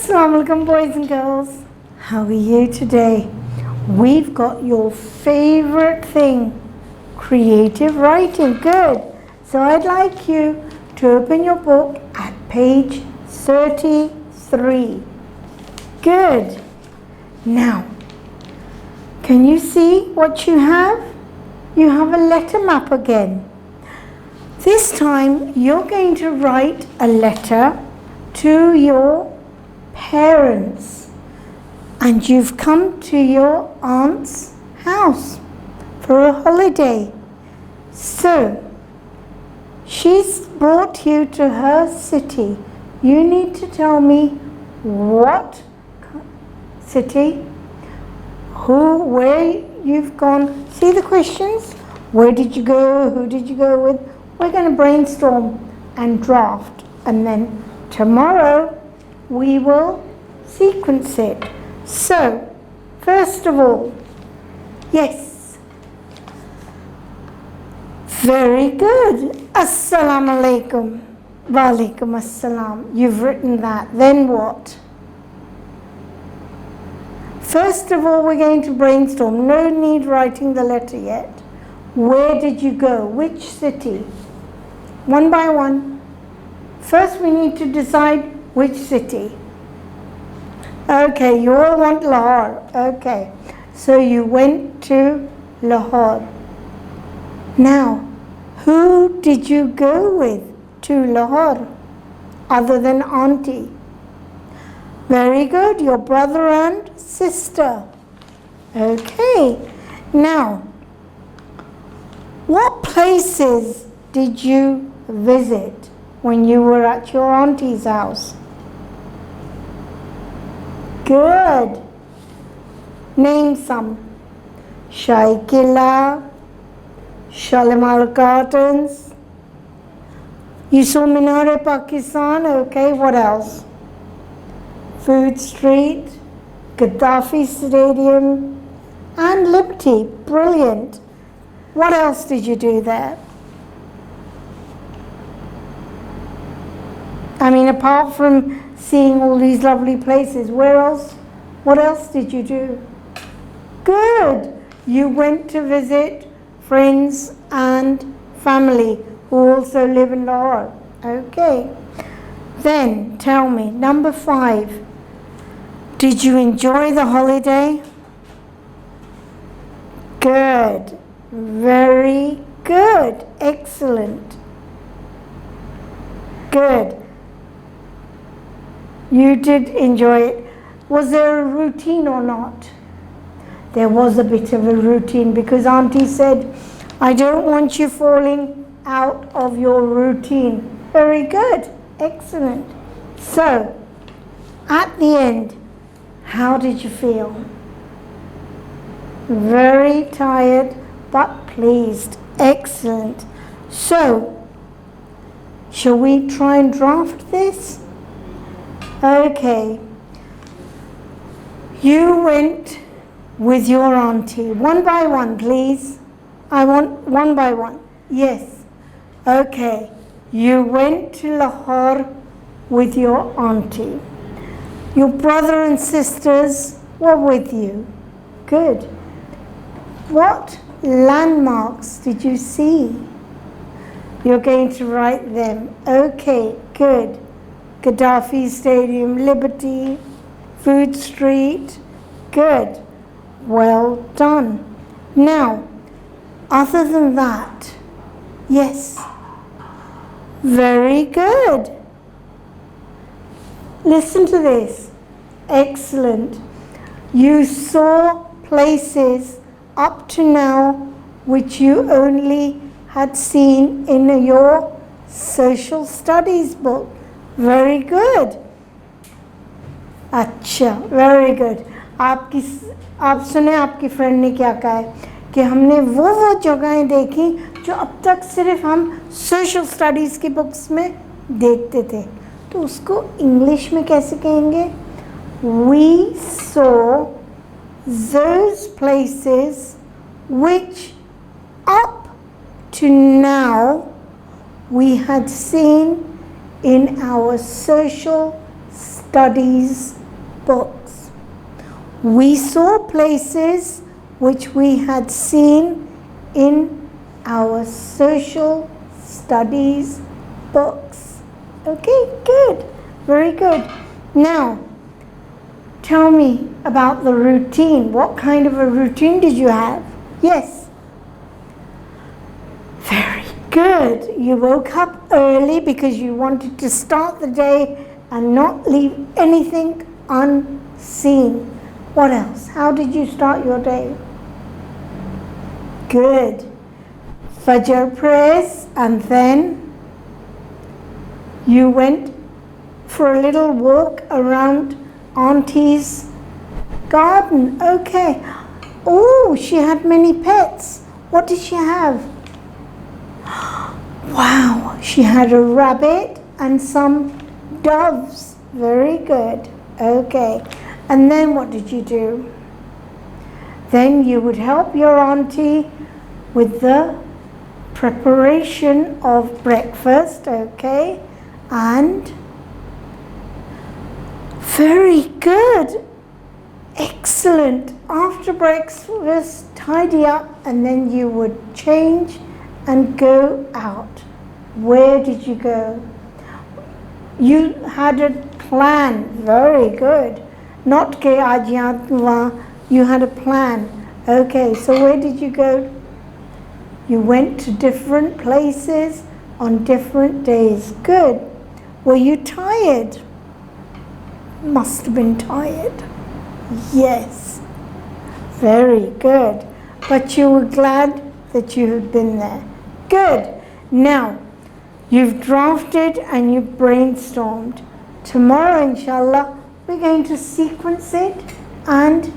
Assalamu alaikum, boys and girls. How are you today? We've got your favorite thing, creative writing. Good. So I'd like you to open your book at page 33. Good. Now, can you see what you have? You have a letter map again. This time you're going to write a letter to your parents, and you've come to your aunt's house for a holiday. So she's brought you to her city. You need to tell me what city, who, where you've gone. See the questions? Where did you go? Who did you go with? We're going to brainstorm and draft, and then tomorrow we will sequence it. So, first of all, yes. Very good. Assalamu alaikum. Wa alaikum assalam. You've written that. Then what? First of all, we're going to brainstorm. No need writing the letter yet. Where did you go? Which city? One by one. First, we need to decide which city. Okay, you all want Lahore. Okay, so you went to Lahore. Now, who did you go with to Lahore other than Auntie? Very good, your brother and sister. Okay, now, what places did you visit when you were at your auntie's house? Good. Name some. Shaikila, Shalimar Gardens. You saw Minar-e-Pakistan. Okay, what else? Food Street, Gaddafi Stadium, and Liberty. Brilliant. What else did you do there? I mean, apart from seeing all these lovely places, where else? What else did you do? Good. You went to visit friends and family who also live in Lahore. Okay. Then tell me, number 5. Did you enjoy the holiday? Good. Very good. Excellent. Good. You did enjoy it. Was there a routine or not? There was a bit of a routine because Auntie said, I don't want you falling out of your routine. Very good. Excellent. So, at the end, how did you feel? Very tired, but pleased. Excellent. So, shall we try and draft this? Okay. You went with your auntie. One by one, please. I want one by one. Yes. Okay. You went to Lahore with your auntie. Your brother and sisters were with you. Good. What landmarks did you see? You're going to write them. Okay, good. Gaddafi Stadium, Liberty, Food Street. Good. Well done. Now, other than that, yes. Very good. Listen to this. Excellent. You saw places up to now which you only had seen in your social studies book. Very good. अच्छा, very good. आप सुने आपकी friend ने क्या कहा है कि हमने वो जगहें देखी जो अब तक सिर्फ हम सोशल स्टडीज़ की बुक्स में देखते थे. तो उसको इंग्लिश में कैसे कहेंगे? We saw those places which up to now we had seen in our social studies studies books. We saw places which we had seen in our social studies books. Okay, good. Very good. Now, tell me about the routine. What kind of a routine did you have? Yes. Very good. You woke up early because you wanted to start the day and not leave anything unseen. What else? How did you start your day? Good. Fajr prayers, and then you went for a little walk around Auntie's garden. Okay. Oh, she had many pets. What did she have? Wow, she had a rabbit and some doves. Very good. Okay. And then what did you do? Then you would help your auntie with the preparation of breakfast, okay? And very good. Excellent. After breakfast, tidy up, and then you would change and go out. Where did you go? You had a plan. Very good. Not ke aaj yahan wahan. You had a plan. Okay, so where did you go? You went to different places on different days. Good. Were you tired? Must have been tired. Yes. Very good. But you were glad that you had been there. Good. Now, you've drafted and you've brainstormed. Tomorrow, inshallah, we're going to sequence it and